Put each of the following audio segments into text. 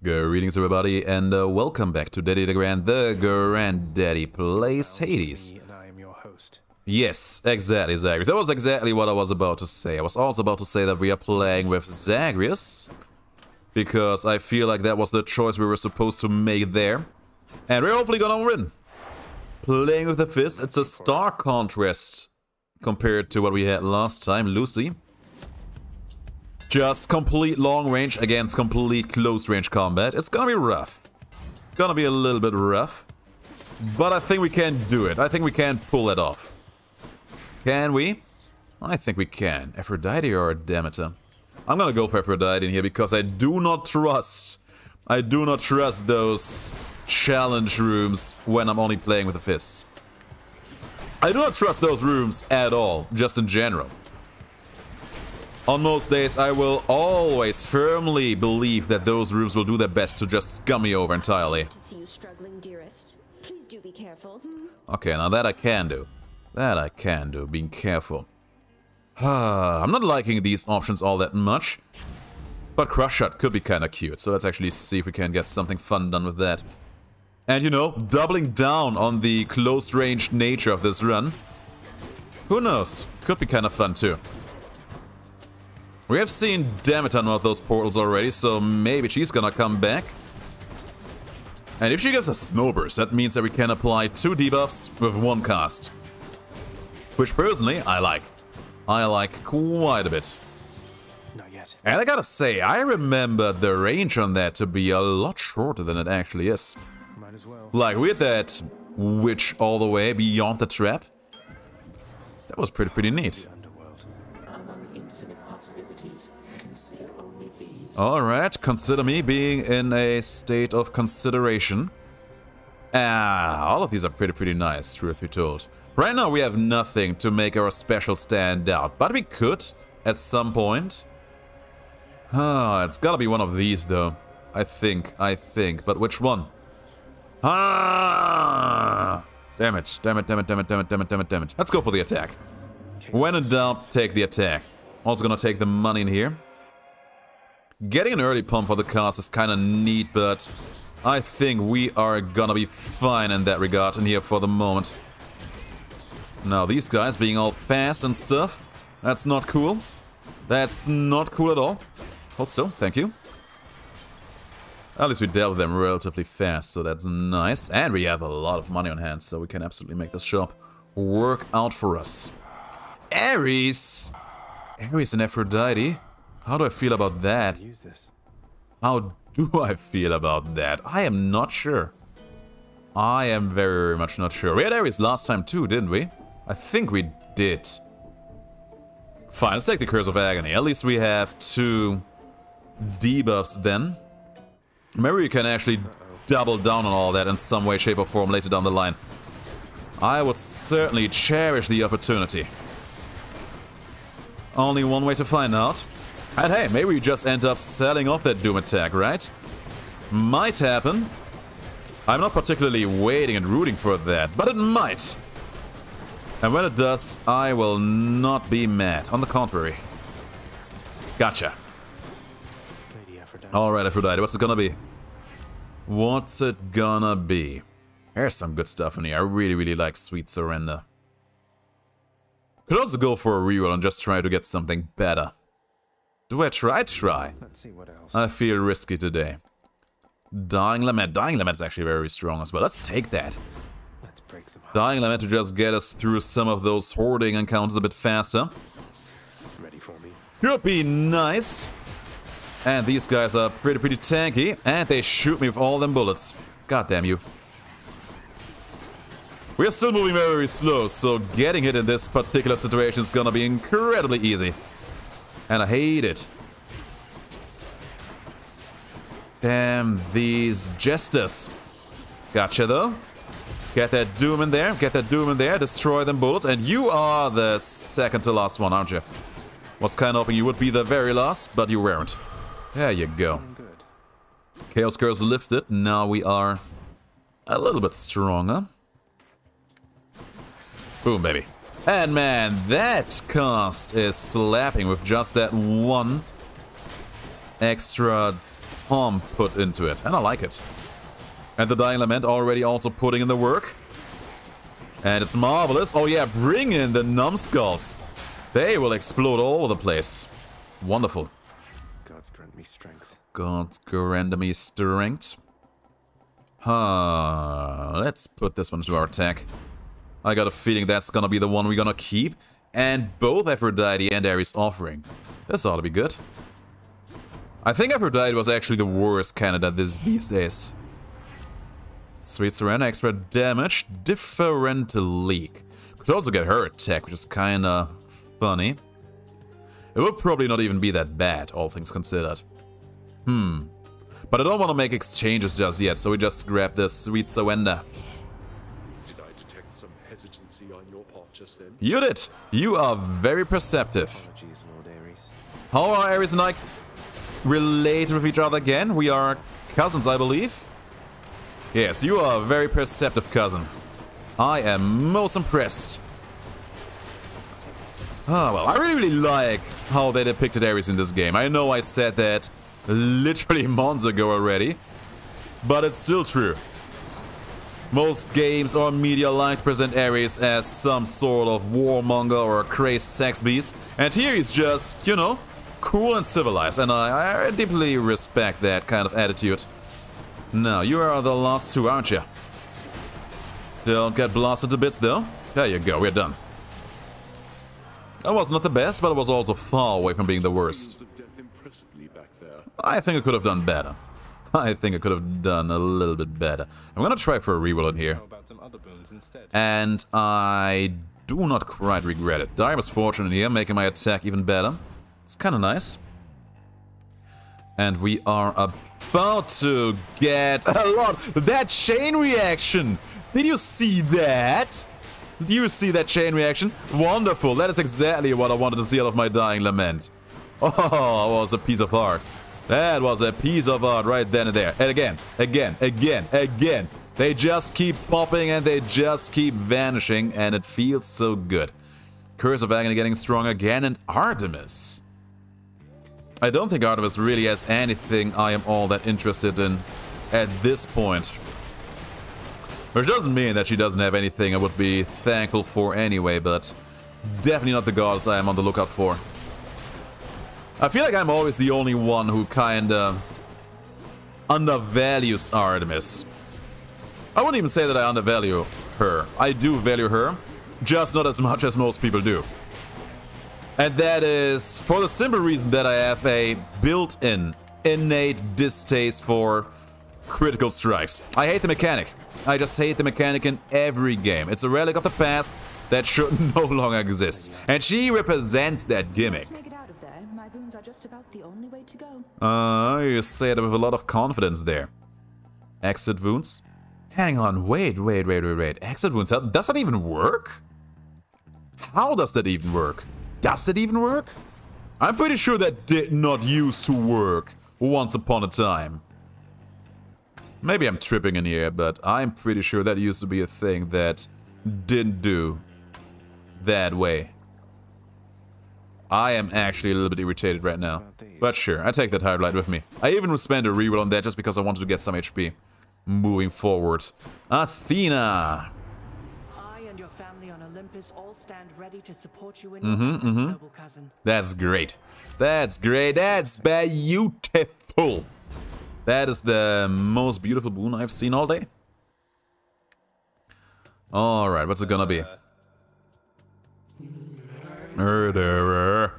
Greetings everybody and welcome back to Daddy DeGrand, the Granddaddy Plays Hades. And I am your host. Yes, exactly, Zagreus. That was exactly what I was about to say. I was also about to say that we are playing with Zagreus, because I feel like that was the choice we were supposed to make there. And we're hopefully gonna win. Playing with the fist, it's a stark contrast compared to what we had last time, Lucy. Just complete long range against complete close range combat. It's gonna be rough. Gonna be a little bit rough. But I think we can do it. I think we can pull it off. Can we? I think we can. Aphrodite or Demeter? I'm gonna go for Aphrodite in here because I do not trust those challenge rooms when I'm only playing with the fists. I do not trust those rooms at all, just in general. On most days, I will always firmly believe that those rooms will do their best to just scum me over entirely. To see you struggling, dearest. Please do be careful. Okay, now that I can do. That I can do, being careful. I'm not liking these options all that much. But Crush Shot could be kinda cute, so let's actually see if we can get something fun done with that. And you know, doubling down on the close range nature of this run. Who knows? Could be kinda fun too. We have seen Demeter on those portals already, so maybe she's gonna come back. And if she gives us Snowburst, that means that we can apply 2 debuffs with 1 cast. Which personally, I like. I like quite a bit. Not yet. And I gotta say, I remember the range on that to be a lot shorter than it actually is. Might as well. Like, we had that witch all the way beyond the trap. That was pretty neat. Underworld. Alright, consider me being in a state of consideration. All of these are pretty nice, truth be told. Right now we have nothing to make our special stand out, but we could at some point. It's gotta be one of these though. I think, but which one? Damn it. Let's go for the attack. When in doubt, take the attack. Also gonna take the money in here. Getting an early pump for the cast is kinda neat, but I think we are gonna be fine in that regard in here for the moment. Now these guys being all fast and stuff, that's not cool. That's not cool at all. Hold still, thank you. At least we dealt with them relatively fast, so that's nice. And we have a lot of money on hand, so we can absolutely make this shop work out for us. Ares! Ares and Aphrodite? How do I feel about that? Use this. How do I feel about that? I am not sure. I am very much not sure. We had Ares last time too, didn't we? I think we did. Fine, let's take the Curse of Agony. At least we have 2 debuffs then. Maybe we can actually double down on all that in some way, shape or form later down the line. I would certainly cherish the opportunity. Only one way to find out. And hey, maybe we just end up selling off that Doom attack, right? Might happen. I'm not particularly waiting and rooting for that, but it might. And when it does, I will not be mad. On the contrary. Gotcha. Lady Aphrodite. Alright, Aphrodite, what's it gonna be? What's it gonna be? There's some good stuff in here. I really like Sweet Surrender. Could also go for a reroll and just try to get something better. Do I try? Try. Let's see what else. I feel risky today. Dying Lament. Dying Lament is actually very strong as well. Let's take that. Let's break some hearts. Dying Lament to just get us through some of those hoarding encounters a bit faster. Ready for me. Could be nice. And these guys are pretty tanky. And they shoot me with all them bullets. God damn you. We are still moving very slow, so getting hit in this particular situation is gonna be incredibly easy. And I hate it. Damn these jesters. Gotcha though. Get that Doom in there, destroy them bullets, and you are the second to last one, aren't you? Was kinda hoping you would be the very last, but you weren't. There you go. Good. Chaos Curse lifted, now we are a little bit stronger. Boom, baby. And man, that cast is slapping with just that 1 extra pump put into it, and I like it. And the Dying Lament already also putting in the work. And it's marvelous. Oh yeah, bring in the numbskulls. They will explode all over the place. Wonderful. Gods grant me strength. Gods grant me strength. Let's put this one into our attack. I got a feeling that's gonna be the one we're gonna keep. And both Aphrodite and Ares offering. This ought to be good. I think Aphrodite was actually the worst candidate these days. Sweet Surrender, extra damage, different leak. Could also get her attack, which is kinda funny. It would probably not even be that bad, all things considered. But I don't want to make exchanges just yet, so we just grab the Sweet Surrender. Did I detect some hesitancy on your part just then? You did! You are very perceptive. Apologies, Lord Ares. How are Ares and I related with each other again? We are cousins, I believe. Yes, you are a very perceptive cousin. I am most impressed. Oh, well, I really like how they depicted Ares in this game. I know I said that literally months ago already, but it's still true. Most games or media like to present Ares as some sort of warmonger or a crazed sex beast, and here he's just, you know, cool and civilized, and I deeply respect that kind of attitude. Now, you are the last two, aren't you? Don't get blasted to bits, though. There you go, we're done. That was not the best, but it was also far away from being the worst. Of death impressively back there. I think I could have done better. I think I could have done a little bit better. I'm gonna try for a reroll in here. How about some other boons instead? And I do not quite regret it. Dire Misfortune in here, making my attack even better. It's kinda nice. And we are about to get a lot. That chain reaction! Did you see that? Did you see that chain reaction? Wonderful. That is exactly what I wanted to see out of my Dying Lament. Oh, it was a piece of art. That was a piece of art right then and there. And again. They just keep popping and they just keep vanishing, and it feels so good. Curse of Agony getting strong again, and Artemis. I don't think Artemis really has anything I am all that interested in at this point. Which doesn't mean that she doesn't have anything I would be thankful for anyway, but definitely not the goddess I am on the lookout for. I feel like I'm always the only one who kinda undervalues Artemis. I wouldn't even say that I undervalue her. I do value her, just not as much as most people do. And that is for the simple reason that I have a built-in, innate distaste for critical strikes. I hate the mechanic. I just hate the mechanic in every game. It's a relic of the past that should no longer exist. And she represents that gimmick. Let's make it out of there. My boons are just about the only way to go. You say it with a lot of confidence there. Exit wounds? Hang on, wait. Exit wounds, does that even work? How does that even work? Does it even work? I'm pretty sure that did not used to work once upon a time. Maybe I'm tripping in here, but I'm pretty sure that used to be a thing that didn't do that way. I am actually a little bit irritated right now. But sure, I take that highlight with me. I even spent a reroll on that just because I wanted to get some HP. Moving forward. Athena! I and your family on Olympus all stand ready to support you in your efforts, noble cousin. That's great. That's great. That's beautiful. That is the most beautiful boon I've seen all day. Alright, what's it gonna be? Murderer.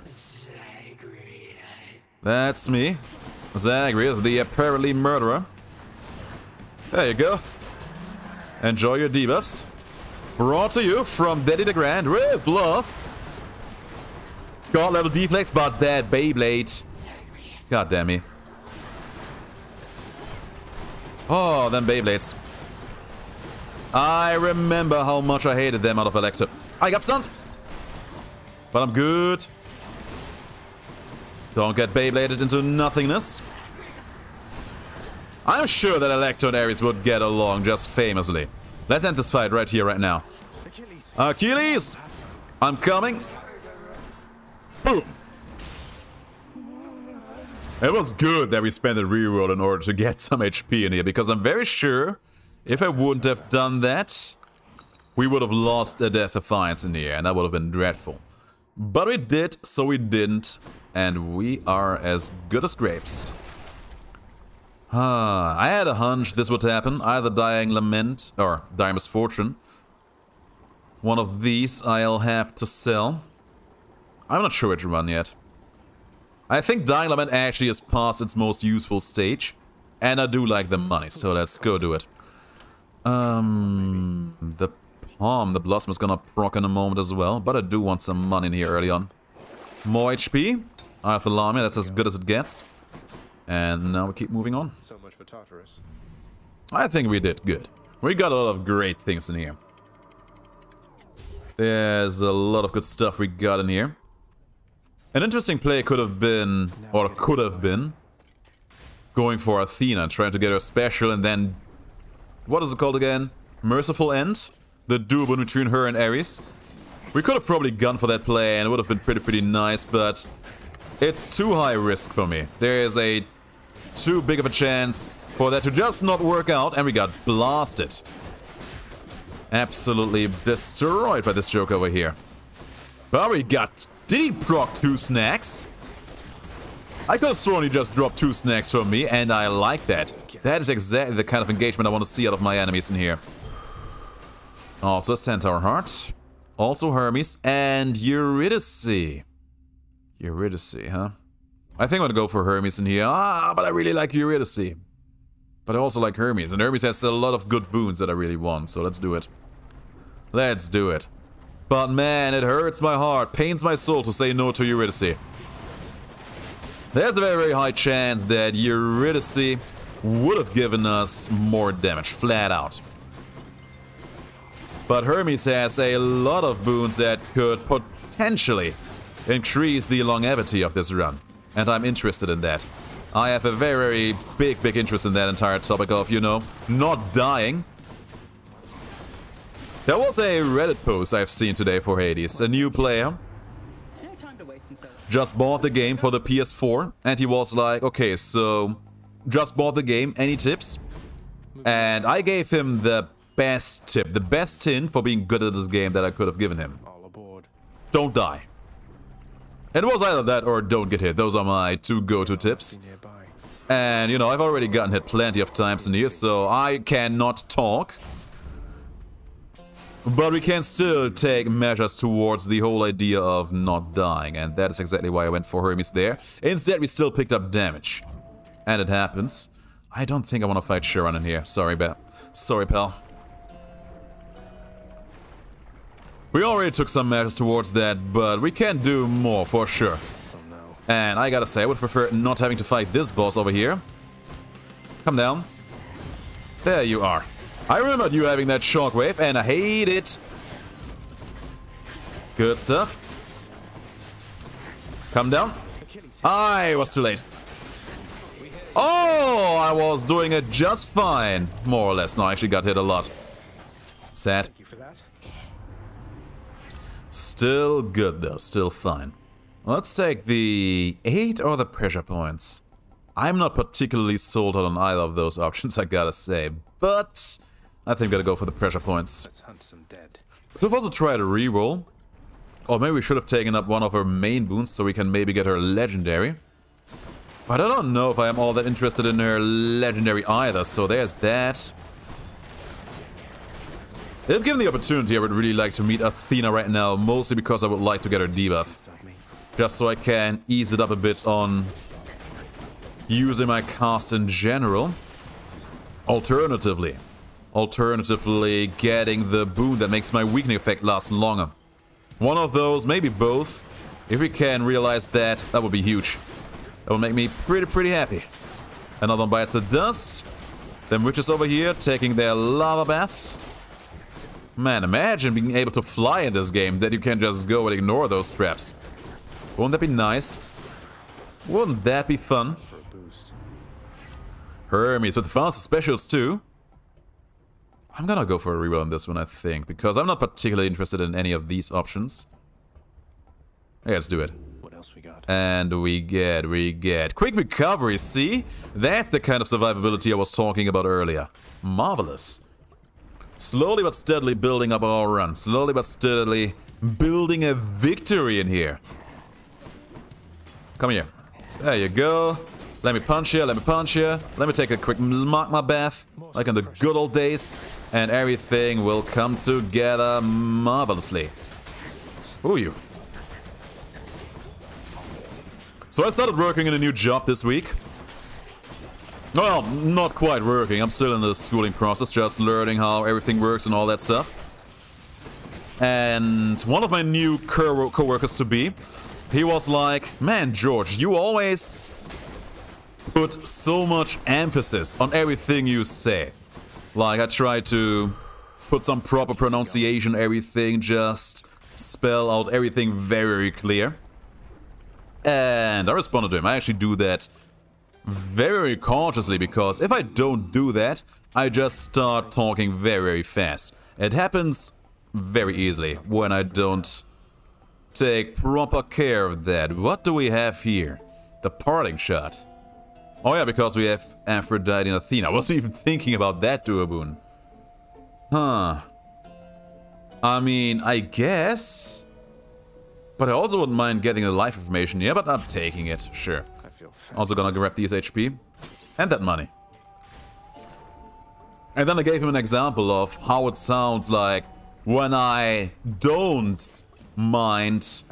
That's me. Zagreus, the apparently murderer. There you go. Enjoy your debuffs. Brought to you from Daddy DeGrand with love. God level Deflects, but that Beyblade. God damn me. Oh, them Beyblades. I remember how much I hated them out of Elector. I got stunned. But I'm good. Don't get Beybladed into nothingness. I'm sure that Elector and Ares would get along just famously. Let's end this fight right here, right now. Achilles! I'm coming. Boom. It was good that we spent a reroll in order to get some HP in here, because I'm very sure if I wouldn't have done that, we would have lost a Death Defiance in here, and that would have been dreadful. But we did, so we didn't, and we are as good as grapes. I had a hunch this would happen, either Dying Lament or Dire Misfortune. One of these I'll have to sell. I'm not sure which one yet. I think Dying Lament actually is past its most useful stage, and I do like the money, so let's go do it. The Palm, the Blossom is gonna proc in a moment as well, but I do want some money in here early on. More HP. I have the Lamia, that's as good as it gets. And now we keep moving on. So much for Tartarus. I think we did good. We got a lot of great things in here. There's a lot of good stuff we got in here. An interesting play could have been, or could have been, going for Athena, trying to get her special and then... What is it called again? Merciful End? The duel between her and Ares. We could have probably gone for that play and it would have been pretty nice, but... It's too high risk for me. There is a too big of a chance for that to just not work out, and we got blasted. Absolutely destroyed by this joke over here. But we got... Did he proc 2 snacks? I could have sworn he just dropped 2 snacks from me, and I like that. That is exactly the kind of engagement I want to see out of my enemies in here. Also a Centaur Heart. Also Hermes, and Eurydice. Eurydice, huh? I think I'm gonna go for Hermes in here. But I really like Eurydice. But I also like Hermes, and Hermes has a lot of good boons that I really want, so let's do it. Let's do it. But man, it hurts my heart, pains my soul to say no to Eurydice. There's a very high chance that Eurydice would have given us more damage, flat out. But Hermes has a lot of boons that could potentially increase the longevity of this run, and I'm interested in that. I have a very big interest in that entire topic of, you know, not dying. There was a Reddit post I've seen today for Hades, a new player. Just bought the game for the PS4, and he was like, okay, so just bought the game, any tips? And I gave him the best tip, the best hint for being good at this game that I could have given him. All aboard. Don't die. It was either that or don't get hit. Those are my 2 go-to tips. And, you know, I've already gotten hit plenty of times in here, so I cannot talk. But we can still take measures towards the whole idea of not dying, and that is exactly why I went for Hermes there. Instead, we still picked up damage. And it happens. I don't think I want to fight Sharon in here. Sorry, pal. We already took some measures towards that, but we can do more for sure. Oh no. And I gotta say, I would prefer not having to fight this boss over here. Come down. There you are. I remember you having that shockwave, and I hate it. Good stuff. Come down. I was too late. Oh, I was doing it just fine. More or less. No, I actually got hit a lot. Sad. Thank you for that. Still good though, still fine. Let's take the 8 or the pressure points. I'm not particularly sold on either of those options, I gotta say, but I think I'm gonna go for the pressure points. Let's hunt some dead. We've also tried a reroll. Or maybe we should have taken up one of her main boons so we can maybe get her legendary. But I don't know if I am all that interested in her legendary either, so there's that. If given the opportunity, I would really like to meet Athena right now, mostly because I would like to get her debuff. Just so I can ease it up a bit on using my cast in general. Alternatively, getting the boon that makes my weakening effect last longer. One of those, maybe both. If we can realize that, that would be huge. That would make me pretty happy. Another one bites the dust. Then witches over here taking their lava baths. Man, imagine being able to fly in this game, that you can just go and ignore those traps. Wouldn't that be nice? Wouldn't that be fun? For a boost. Hermes with faster specials too. I'm gonna go for a reroll on this one, I think, because I'm not particularly interested in any of these options. Yeah, let's do it. What else else we got? And we get quick recovery, see? That's the kind of survivability I was talking about earlier. Marvelous. Slowly but steadily building up our run. Slowly but steadily building a victory in here. Come here. There you go. Let me punch you, let me punch you. Let me take a quick magma bath, like in the good old days. And everything will come together marvelously. Who are you? So I started working in a new job this week. Well, not quite working. I'm still in the schooling process, just learning how everything works and all that stuff. And one of my new co-workers to be, he was like, man, George, you always put so much emphasis on everything you say. Like, I try to put some proper pronunciation, everything, just spell out everything very clear. And I responded to him. I actually do that very consciously, because if I don't do that, I just start talking very fast. It happens very easily when I don't take proper care of that. What do we have here? The parting shot. Oh yeah, because we have Aphrodite and Athena. I wasn't even thinking about that, Duoboon. Huh. I mean, I guess. But I also wouldn't mind getting the life information here, but I'm taking it, sure. Also gonna grab these HP. And that money. And then I gave him an example of how it sounds like when I don't mind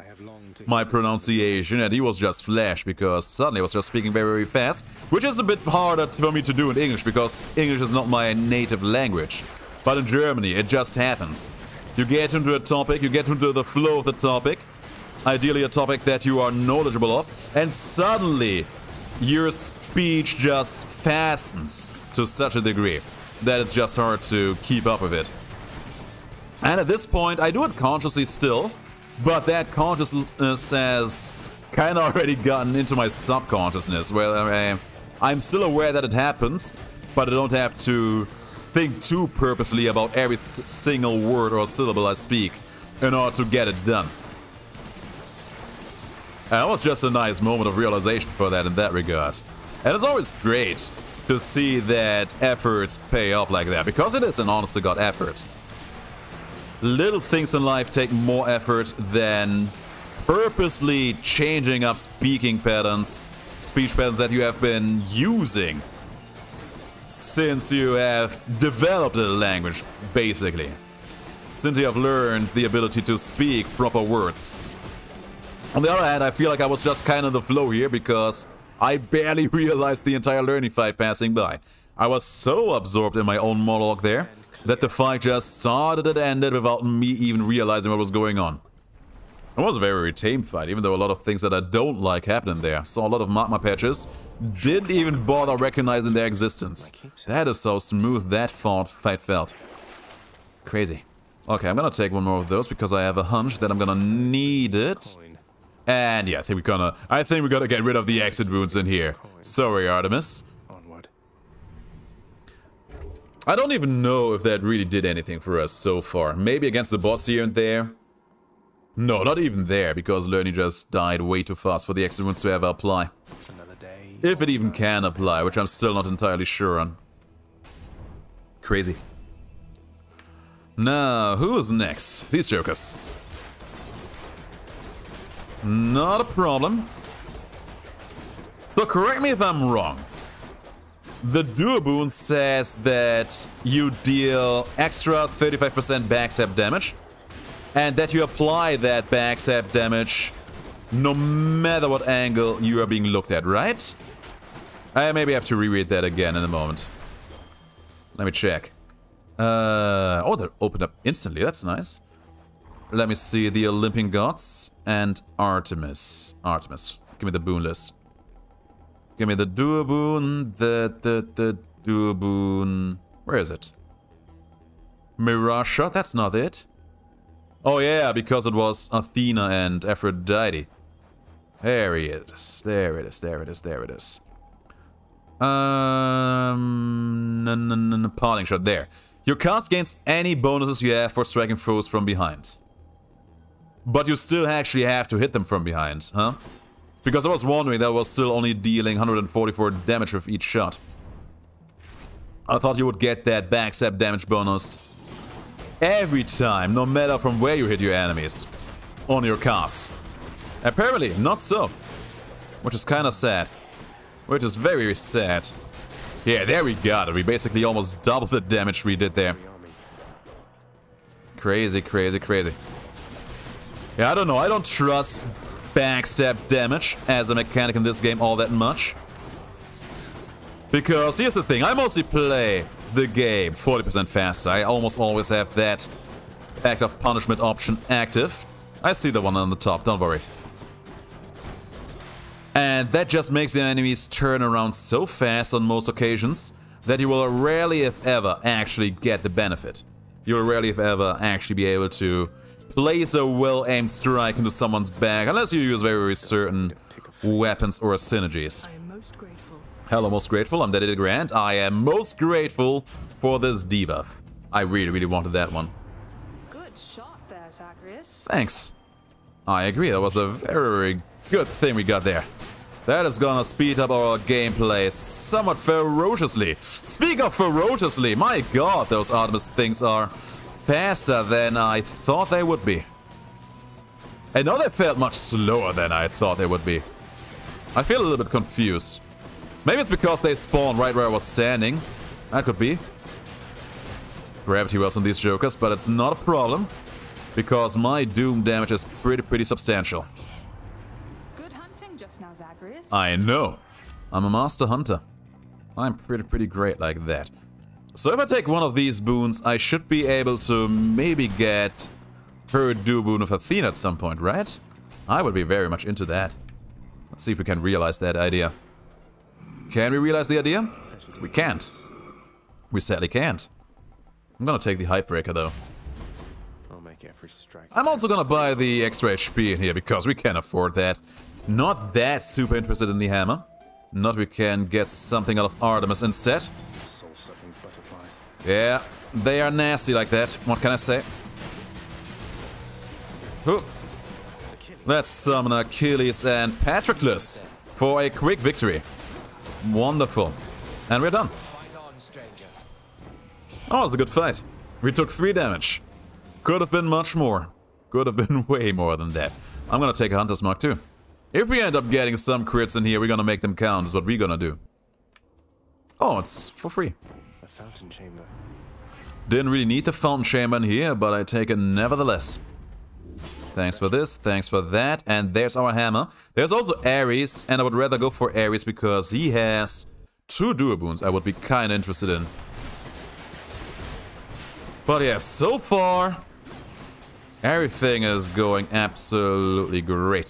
my pronunciation, and he was just flashed because suddenly I was just speaking very, very fast, which is a bit harder for me to do in English because English is not my native language. But in Germany, it just happens. You get into a topic, you get into the flow of the topic, ideally a topic that you are knowledgeable of, and suddenly your speech just fastens to such a degree that it's just hard to keep up with it. And at this point, I do it consciously still, but that consciousness has kind of already gotten into my subconsciousness, where I'm still aware that it happens, but I don't have to think too purposely about every single word or syllable I speak in order to get it done. And it was just a nice moment of realization for that in that regard. And it's always great to see that efforts pay off like that, because it is an honest-to-God effort. Little things in life take more effort than purposely changing up speech patterns that you have been using since you have developed a language, basically. Since you have learned the ability to speak proper words. On the other hand, I feel like I was just kind of in the flow here because I barely realized the entire learning fight passing by. I was so absorbed in my own monologue there that the fight just started and ended without me even realizing what was going on. It was a very tame fight, even though a lot of things that I don't like happened in there. Saw a lot of magma patches, didn't even bother recognizing their existence. That is how smooth that fight felt. Crazy. Okay, I'm gonna take one more of those because I have a hunch that I'm gonna need it. And yeah, I think we're gonna get rid of the exit wounds in here. Sorry, Artemis. I don't even know if that really did anything for us so far. Maybe against the boss here and there. No, not even there, because Learning just died way too fast for the exit wounds to ever apply. If it even can apply, which I'm still not entirely sure on. Crazy. Now, who's next? These jokers. Not a problem. So correct me if I'm wrong. The Duoboon says that you deal extra 35% backstab damage, and that you apply that backstab damage no matter what angle you are being looked at, right? I maybe have to reread that again in a moment. Let me check. Oh, that opened up instantly, that's nice. Let me see, the Olympian gods and Artemis. Artemis, give me the boon list. Give me the Duoboon, the Duoboon... Where is it? Mirage Shot? That's not it. Oh yeah, because it was Athena and Aphrodite. There it is. There it is, there it is, there it is. Parting Shot, there. Your cast gains any bonuses you have for striking foes from behind. But you still actually have to hit them from behind, huh? Because I was wondering that was still only dealing 144 damage with each shot. I thought you would get that backstab damage bonus every time, no matter from where you hit your enemies on your cast. Apparently, not so. Which is kind of sad. Which is very sad. Yeah, there we got it. We basically almost doubled the damage we did there. Crazy, crazy, crazy. Yeah, I don't know. I don't trust backstab damage as a mechanic in this game all that much. Because here's the thing. I mostly play the game 40% faster. I almost always have that act of punishment option active. I see the one on the top, don't worry. And that just makes the enemies turn around so fast on most occasions that you will rarely, if ever, actually get the benefit. You will rarely, if ever, actually be able to place a well-aimed strike into someone's back unless you use very certain weapons or synergies. I am most grateful. Hello, most grateful. I'm DeGrand. I am most grateful for this debuff. I really, really wanted that one. Good shot there, Zagreus. Thanks. I agree. That was a very good thing we got there. That is gonna speed up our gameplay somewhat ferociously. Speak of ferociously, my god, those Artemis things are faster than I thought they would be. And now they felt much slower than I thought they would be. I feel a little bit confused. Maybe it's because they spawned right where I was standing. That could be. Gravity wells on these jokers, but it's not a problem. Because my doom damage is pretty substantial. Good hunting just now, Zagreus. I know. I'm a master hunter. I'm pretty great like that. So if I take one of these boons, I should be able to maybe get her duo boon of Athena at some point, right? I would be very much into that. Let's see if we can realize that idea. Can we realize the idea? We can't. We sadly can't. I'm gonna take the Hype Breaker though. Every strike. I'm also gonna buy the extra HP in here because we can afford that. Not that super interested in the hammer. Not we can get something out of Artemis instead. Soul-sucking butterflies. Yeah, they are nasty like that. What can I say? Who? Let's summon Achilles and Patroclus for a quick victory. Wonderful. And we're done. Oh, it was a good fight. We took 3 damage. Could have been much more. Could have been way more than that. I'm gonna take a Hunter's Mark too. If we end up getting some crits in here, we're gonna make them count, is what we're gonna do. Oh, it's for free. A fountain chamber. Didn't really need the fountain chamber in here, but I take it nevertheless. Thanks for this, thanks for that, and there's our hammer. There's also Ares, and I would rather go for Ares because he has 2 duo boons I would be kinda interested in. But yeah, so far, everything is going absolutely great.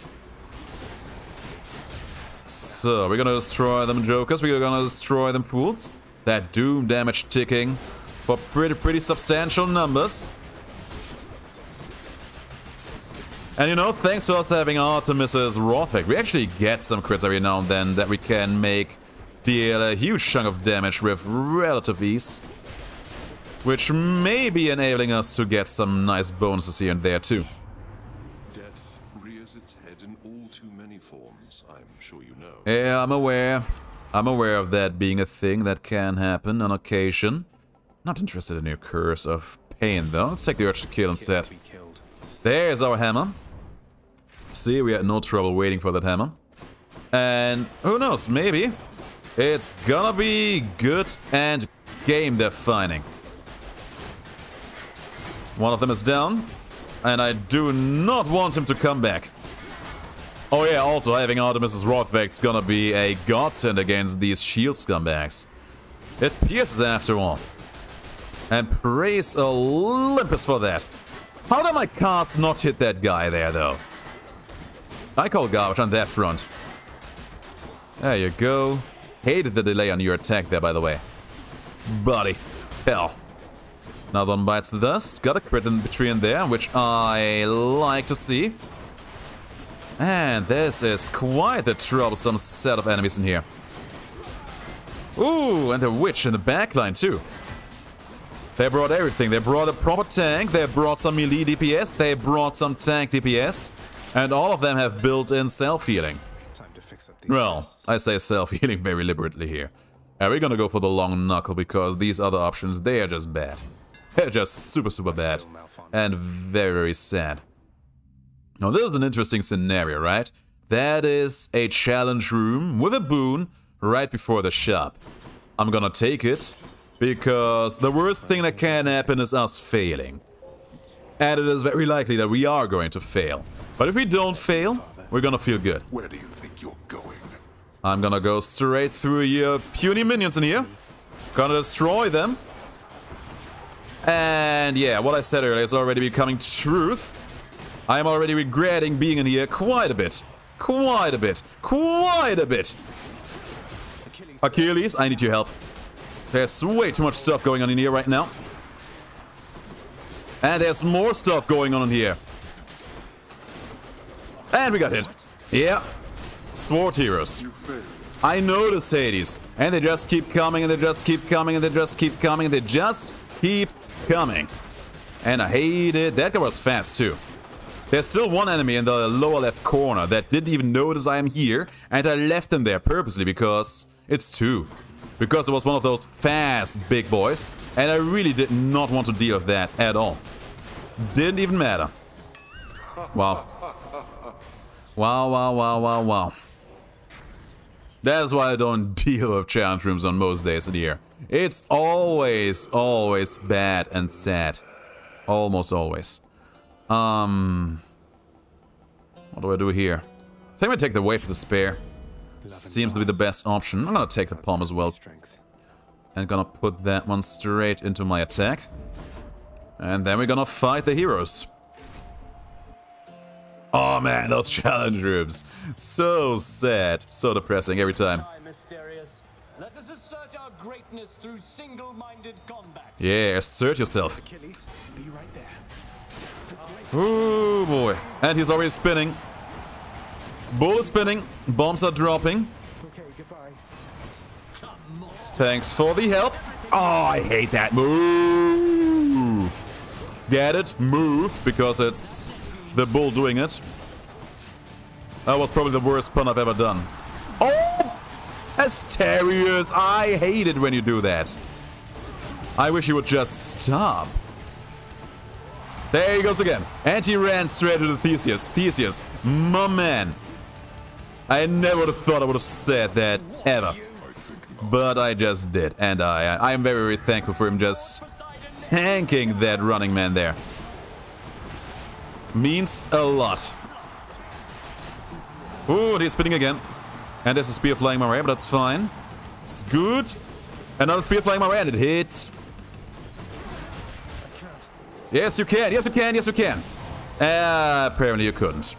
So, we're gonna destroy them jokers, we're gonna destroy them fools. That doom damage ticking for pretty substantial numbers. And you know, thanks to us having Artemis's Raw Pack, we actually get some crits every now and then that we can make deal a huge chunk of damage with relative ease. Which may be enabling us to get some nice bonuses here and there too. Death rears its head in all too many forms, I'm sure you know. Yeah, I'm aware. I'm aware of that being a thing that can happen on occasion. Not interested in your curse of pain though. Let's take the urge to kill instead. There's our hammer. See, we had no trouble waiting for that hammer. And who knows, maybe it's gonna be good and game defining. One of them is down, and I do not want him to come back. Oh yeah, also having Artemis's Rothvect's gonna be a godsend against these shield scumbags. It pierces after all. And praise Olympus for that. How did my cards not hit that guy there though? I call garbage on that front. There you go. Hated the delay on your attack there, by the way. Buddy. Hell. Another one bites the dust. Got a crit in between there, which I like to see. And this is quite a troublesome set of enemies in here. Ooh, and the witch in the backline too. They brought everything. They brought a proper tank, they brought some melee DPS, they brought some tank DPS, and all of them have built-in self-healing. fix up these Well, tests. I say self-healing very liberally here. And we're gonna go for the long knuckle because these other options, they are just bad. They're just super, super bad. And very, very sad. Now this is an interesting scenario, right? That is a challenge room with a boon right before the shop. I'm gonna take it because the worst thing that can happen is us failing. And it is very likely that we are going to fail. But if we don't fail, we're gonna feel good. Where do you think you're going? I'm gonna go straight through your puny minions in here. Gonna destroy them. And yeah, what I said earlier is already becoming truth. I am already regretting being in here quite a bit. Quite a bit. Quite a bit. Achilles, I need your help. There's way too much stuff going on in here right now. And there's more stuff going on in here. And we got hit. Yeah. Sword heroes. I noticed Hades. And they just keep coming and they just keep coming and they just keep coming and they just keep coming. And I hate it. That guy was fast too. There's still one enemy in the lower left corner that didn't even notice I am here. And I left him there purposely because it's two. Because it was one of those fast big boys. And I really did not want to deal with that at all. Didn't even matter. Wow. Wow, wow, wow, wow, wow. That's why I don't deal with challenge rooms on most days of the year. It's always, always bad and sad. Almost always. What do I do here? I think I take the wave to spare. Seems to be the best option. I'm gonna take the palm as well. And gonna put that one straight into my attack. And then we're gonna fight the heroes. Oh man, those challenge rooms. So sad. So depressing every time. Let us assert our greatness through single-minded combat. Yeah, assert yourself. Achilles, be right there. Oh boy. And he's already spinning. Bullet spinning. Bombs are dropping. Okay, goodbye. Thanks for the help. Oh, I hate that move. Get it? Move, because it's the bull doing it. That was probably the worst pun I've ever done. Oh! Asterius! I hate it when you do that. I wish you would just stop. There he goes again. And he ran straight to the Theseus. Theseus, my man. I never would have thought I would have said that, ever. But I just did. And I am very, very thankful for him just tanking that running man there. Means a lot. Ooh, he's spinning again. And there's a spear flying my way, but that's fine. It's good. Another spear flying my way, and it hit. Yes, you can. Yes, you can. Yes, you can. Apparently you couldn't.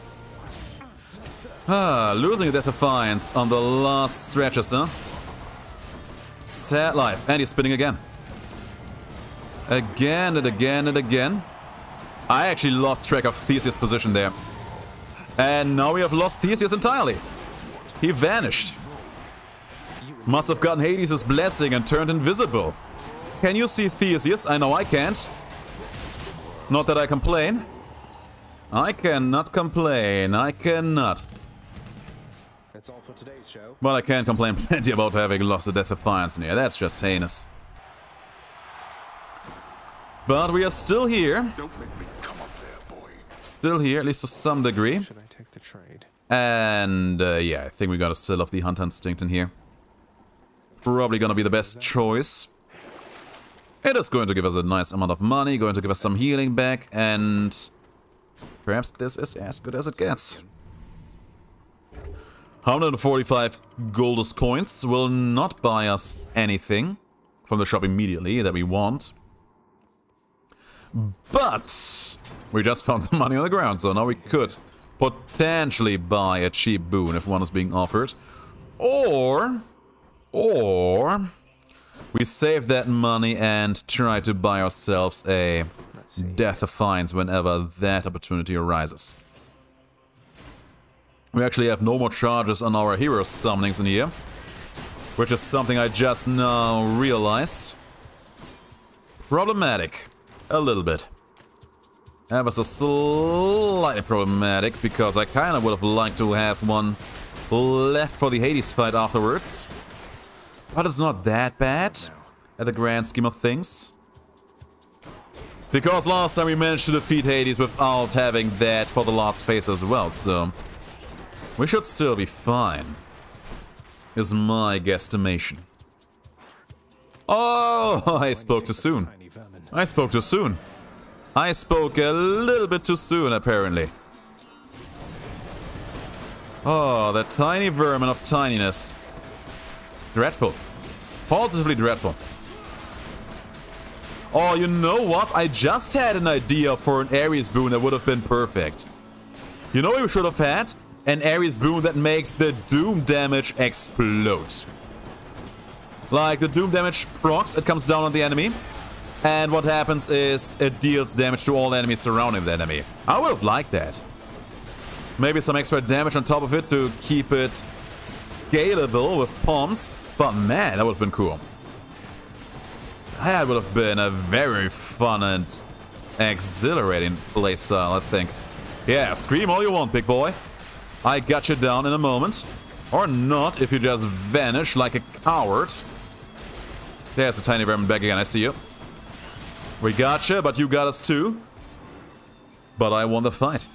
Losing a Death Defiance on the last stretches, huh? Sad life. And he's spinning again. Again and again and again. I actually lost track of Theseus' position there. And now we have lost Theseus entirely. He vanished. Must have gotten Hades' blessing and turned invisible. Can you see Theseus? I know I can't. Not that I complain. I cannot complain. I cannot. That's all for today's show. But I can complain plenty about having lost the Death Defiance in here. That's just heinous. But we are still here. Don't make me come up there, boy. Still here, at least to some degree. Should I take the trade? And yeah, I think we gotta still have the Hunter Instinct in here. Probably gonna be the best choice. It is going to give us a nice amount of money, going to give us some healing back, and perhaps this is as good as it gets. 145 Goldus coins will not buy us anything from the shop immediately that we want. But we just found some money on the ground, so now we could potentially buy a cheap boon if one is being offered. Or we save that money and try to buy ourselves a Death Defiance whenever that opportunity arises. We actually have no more charges on our hero summonings in here, which is something I just now realized. Problematic. A little bit. Ever so slightly problematic, because I kind of would have liked to have one left for the Hades fight afterwards. But it's not that bad at the grand scheme of things. Because last time we managed to defeat Hades without having that for the last phase as well, so we should still be fine, is my guesstimation. Oh, I spoke too soon. I spoke too soon. I spoke a little bit too soon, apparently. Oh, that tiny vermin of tininess. Dreadful. Positively dreadful. Oh, you know what? I just had an idea for an Ares boon that would have been perfect. You know what we should have had? An Ares boon that makes the doom damage explode. Like, the doom damage procs, it comes down on the enemy. And what happens is it deals damage to all enemies surrounding the enemy. I would have liked that. Maybe some extra damage on top of it to keep it scalable with bombs. But man, that would have been cool. That would have been a very fun and exhilarating playstyle, I think. Yeah, scream all you want, big boy. I got you down in a moment. Or not, if you just vanish like a coward. There's a tiny vermin back again, I see you. We got you, but you got us too. But I won the fight.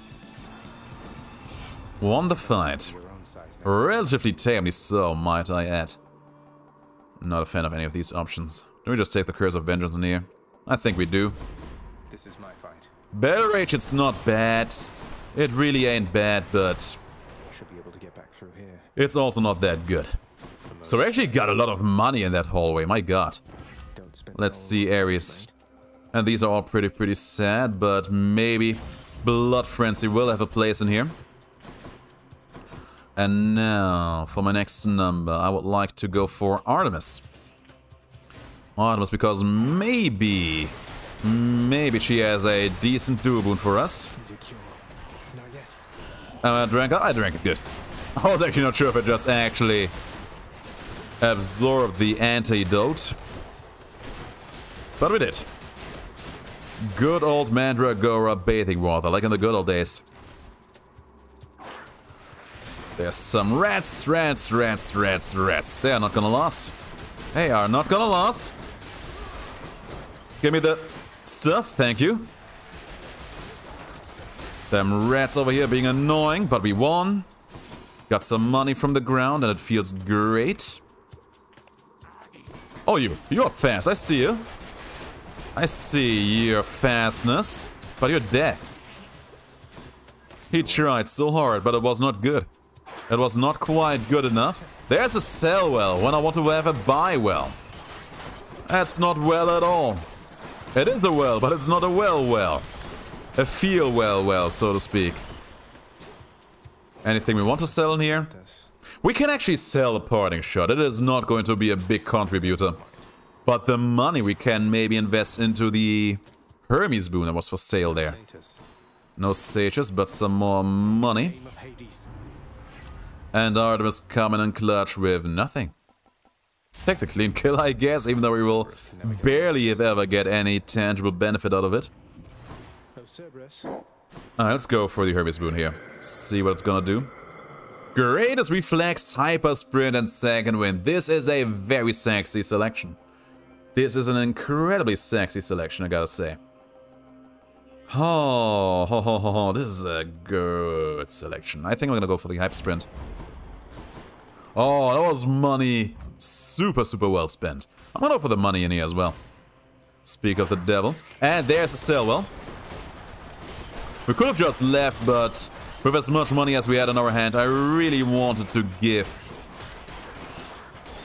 Won the fight. Relatively tamely so, might I add. Not a fan of any of these options. Do we just take the Curse of Vengeance in here? I think we do. This is my fight. Battle Rage, it's not bad. It really ain't bad, but Should be able to get back through here. it's also not that good. So we actually got a lot of money in that hallway, my god. Don't spend Let's see Ares. And these are all pretty sad, but maybe Blood Frenzy will have a place in here. And now, for my next number, I would like to go for Artemis. Artemis, because maybe she has a decent duo boon for us. Not yet. I drank it, good. I was actually not sure if I just actually absorbed the antidote. But we did. Good old Mandragora bathing water, like in the good old days. There's some rats. They are not gonna last. They are not gonna last. Give me the stuff, thank you. Them rats over here being annoying, but we won. Got some money from the ground and it feels great. Oh, you're fast, I see you. I see your fastness, but you're dead. He tried so hard, but it was not good. It was not quite good enough. There's a sell well when I want to have a buy well. That's not well at all. It is a well, but it's not a well. A feel well, so to speak. Anything we want to sell in here? We can actually sell a parting shot. It is not going to be a big contributor. But the money we can maybe invest into the Hermes boon that was for sale there. No sages, but some more money. And Artemis coming in clutch with nothing. Take the clean kill, I guess, even though we will barely if ever get any tangible benefit out of it. Oh, Cerberus. Alright, let's go for the Hermes boon here. See what it's gonna do. Greatest reflex, hyper sprint, and second wind. This is a very sexy selection. This is an incredibly sexy selection, I gotta say. Oh, this is a good selection. I think I'm gonna go for the hyper sprint. Oh, that was money. Super well spent. I'm gonna go for the money in here as well. Speak of the devil. And there's a sell well. We could have just left, but with as much money as we had in our hand, I really wanted to give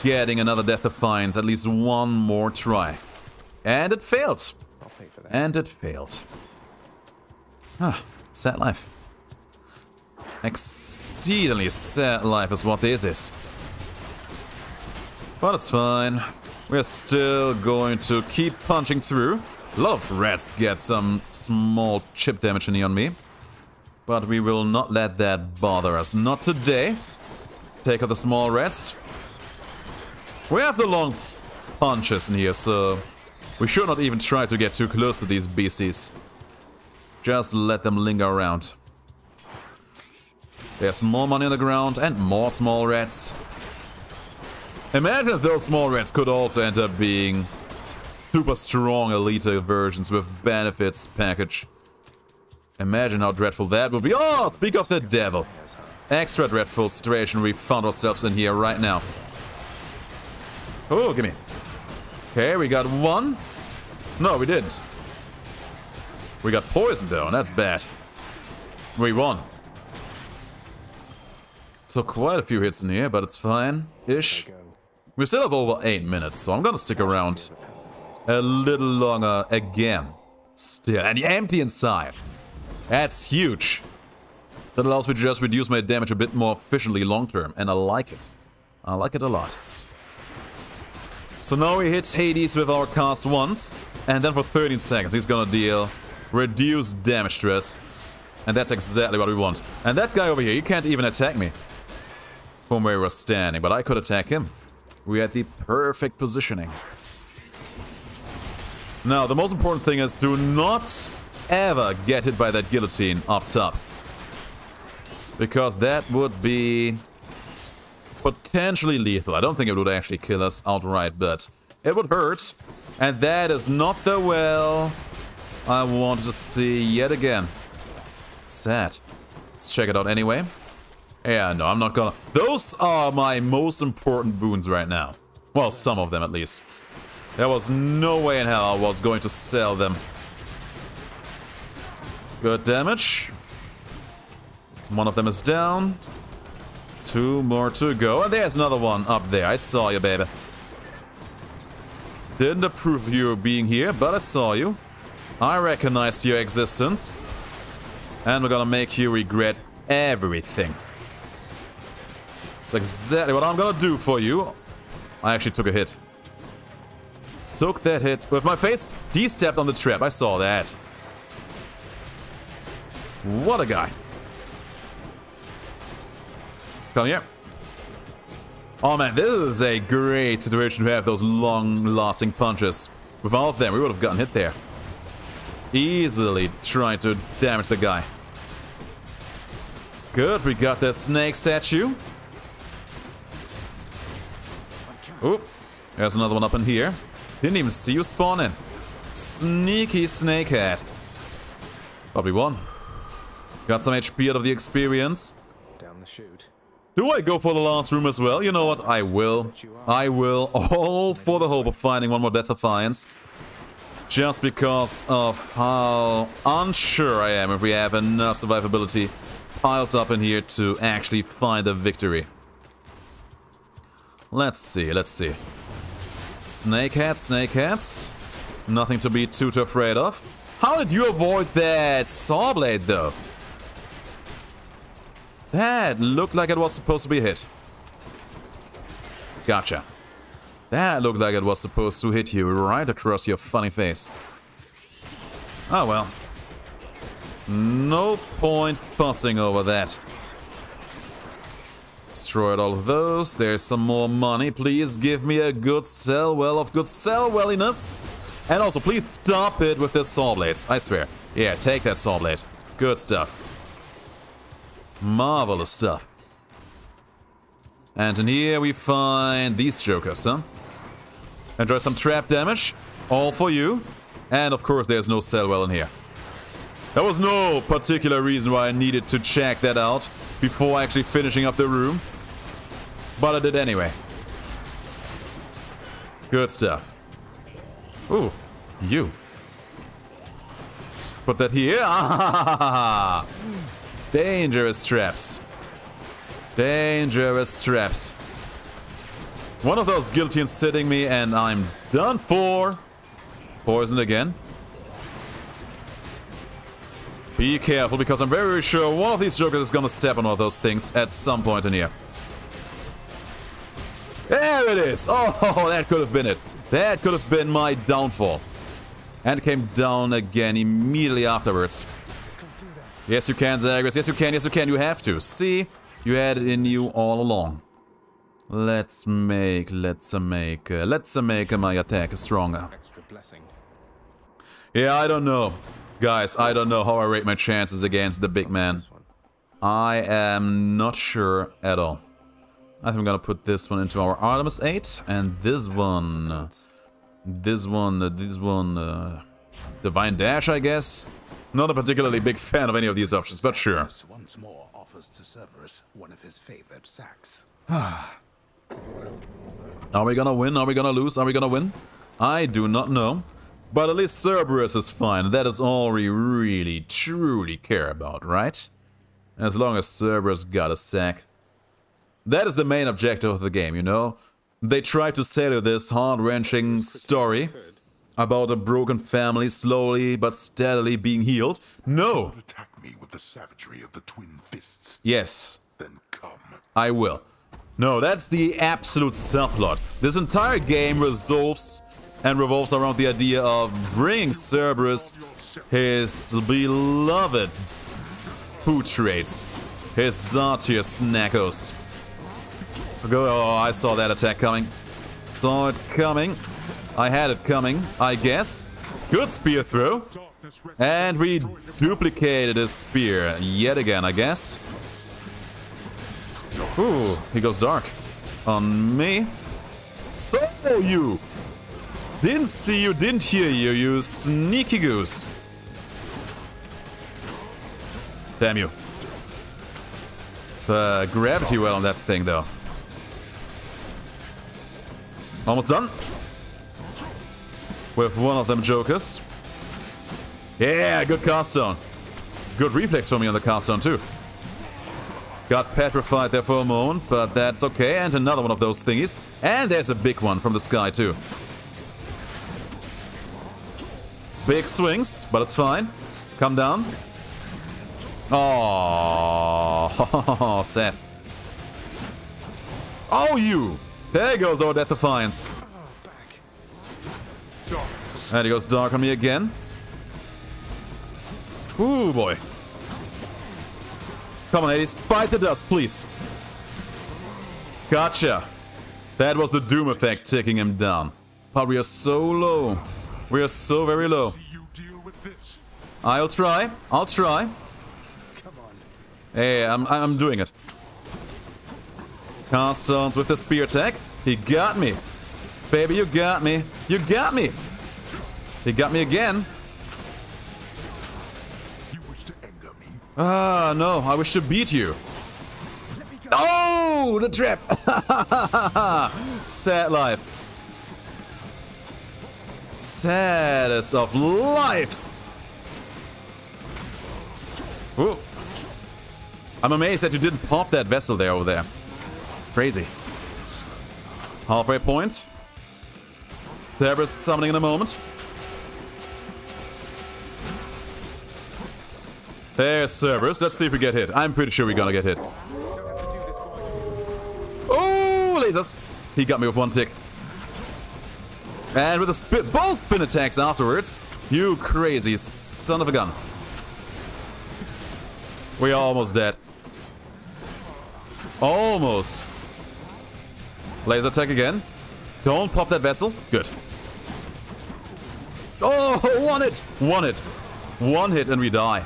getting another Death Defiance at least one more try. And it failed. I'll pay for that. And it failed. Ah, sad life. Exceedingly sad life is what this is. But it's fine. We're still going to keep punching through. A lot of rats get some small chip damage in here on me. But we will not let that bother us. Not today. Take out the small rats. We have the long punches in here, so we should not even try to get too close to these beasties. Just let them linger around. There's more money on the ground and more small rats. Imagine if those small rats could also end up being super strong elite versions with benefits package. Imagine how dreadful that would be. Oh, speak of the devil. Extra dreadful situation we found ourselves in here right now. Oh, gimme. Okay, we got one. No, we didn't. We got poisoned though, and that's bad. We won. Took quite a few hits in here, but it's fine-ish. We still have over 8 minutes, so I'm gonna stick around a little longer again. Still, and empty inside. That's huge. That allows me to just reduce my damage a bit more efficiently long term, and I like it. I like it a lot. So now we hit Hades with our cast once, and then for 13 seconds he's gonna deal reduced damage to us. And that's exactly what we want. And that guy over here, he can't even attack me from where we were standing, but I could attack him. We had the perfect positioning. Now, the most important thing is to not ever get hit by that guillotine up top. Because that would be potentially lethal. I don't think it would actually kill us outright, but it would hurt. And that is not the well I wanted to see yet again. Sad. Let's check it out anyway. Yeah, no, I'm not gonna... Those are my most important boons right now. Well, some of them at least. There was no way in hell I was going to sell them. Good damage. One of them is down. 2 more to go. And there's another one up there. I saw you, baby. Didn't approve of you being here, but I saw you. I recognized your existence. And we're gonna make you regret everything. That's exactly what I'm gonna do for you. I actually took a hit. Took that hit with my face. He stepped on the trap. I saw that. What a guy. Come here. Oh man, this is a great situation to have those long-lasting punches. Without them, we would have gotten hit there. Easily trying to damage the guy. Good, we got the snake statue. Oop, there's another one up in here. Didn't even see you spawn in. Sneaky snakehead. But we won. Got some HP out of the experience. Down the chute. Do I go for the last room as well? You know what? I will. I will. All for the hope of finding one more Death Defiance. Just because of how unsure I am if we have enough survivability piled up in here to actually find the victory. Let's see, let's see. Snakeheads. Nothing to be too afraid of. How did you avoid that saw blade though? That looked like it was supposed to be hit. Gotcha. That looked like it was supposed to hit you right across your funny face. Oh well. No point fussing over that. Destroyed all of those. There's some more money. Please give me a good sell well of good sell welliness. And also, please stop it with the saw blades. I swear. Yeah, take that saw blade. Good stuff. Marvelous stuff. And in here we find these jokers, huh? Enjoy some trap damage. All for you. And of course there's no sell well in here. There was no particular reason why I needed to check that out before actually finishing up the room. But I did anyway. Good stuff. Ooh, you. Put that here. Ah, dangerous traps. Dangerous traps. One of those guillotines sitting me and I'm done for. Poison again. Be careful because I'm very sure one of these jokers is gonna step on one of those things at some point in here. There it is! Oh, that could have been it. That could have been my downfall. And came down again immediately afterwards. Yes, you can, Zagreus. Yes, you can. Yes, you can. You have to. See? You had it in you all along. Let's make my attack stronger. Extra blessing. Yeah, I don't know. Guys, I don't know how I rate my chances against the big man. I am not sure at all. I think I'm gonna put this one into our Artemis 8, and this one... Divine Dash, I guess? Not a particularly big fan of any of these options, but sure. Once more offers to Cerberus one of his favorite sacks. Are we gonna win? Are we gonna lose? Are we gonna win? I do not know. But at least Cerberus is fine. That is all we really, truly care about, right? As long as Cerberus got a sack. That is the main objective of the game, you know? They try to sell you this heart-wrenching story about a broken family slowly but steadily being healed. No! Attack me with the savagery of the twin fists. Yes. Then come. I will. No, that's the absolute subplot. This entire game revolves around the idea of bringing Cerberus his beloved food traits, his Zartir snackos. Oh, I saw that attack coming. Saw it coming. I had it coming, I guess. Good spear throw. And we duplicated his spear yet again, I guess. Ooh, he goes dark. On me. So you! Didn't see you, didn't hear you, you sneaky goose. Damn you. The gravity well on that thing, though. Almost done. With one of them jokers. Yeah, good cast stone. Good reflex for me on the cast stone, too. Got petrified there for a moment, but that's okay. And another one of those thingies. And there's a big one from the sky, too. Big swings, but it's fine. Come down. Oh, sad. Oh, you! There goes our Death Defiance. And he goes dark on me again. Ooh, boy. Come on, ladies. Bite the dust, please. Gotcha. That was the Doom effect taking him down. But we are so low. We are so very low. I'll try. I'll try. Hey, I'm doing it. Cast stones with the spear attack. He got me. Baby, you got me. You got me. He got me again. You wish to anger me? Ah, no. I wish to beat you. Oh, the trap. Sad life. Saddest of lives. Ooh. I'm amazed that you didn't pop that vessel there over there. Crazy. Halfway point. Cerberus summoning in a moment. There's Cerberus. Let's see if we get hit. I'm pretty sure we're gonna get hit. Oh, lasers. He got me with one tick. And with a both spin attacks afterwards. You crazy son of a gun. We are almost dead. Almost. Laser attack again. Don't pop that vessel. Good. Oh, one hit. One hit. One hit and we die.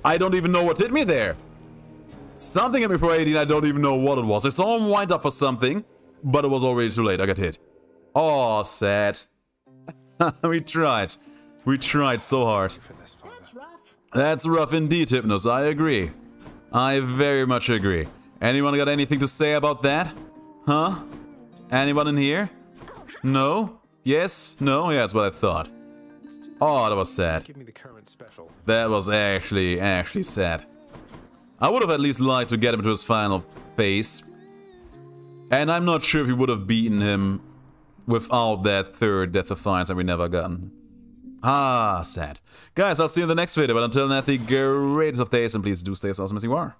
I don't even know what hit me there. Something hit me for 18. I don't even know what it was. I saw him wind up for something, but it was already too late. I got hit. Oh, sad. We tried. We tried so hard. That's rough indeed, Hypnos. I agree. I very much agree. Anyone got anything to say about that? Huh? Anyone in here? No? Yes? No? Yeah, that's what I thought. Oh, that was sad. Give me the current special. That was actually sad. I would have at least liked to get him to his final phase. And I'm not sure if we would have beaten him without that third Death Defiance that we never gotten. Ah, sad. Guys, I'll see you in the next video, but until then, the greatest of days, and please do stay as awesome as you are.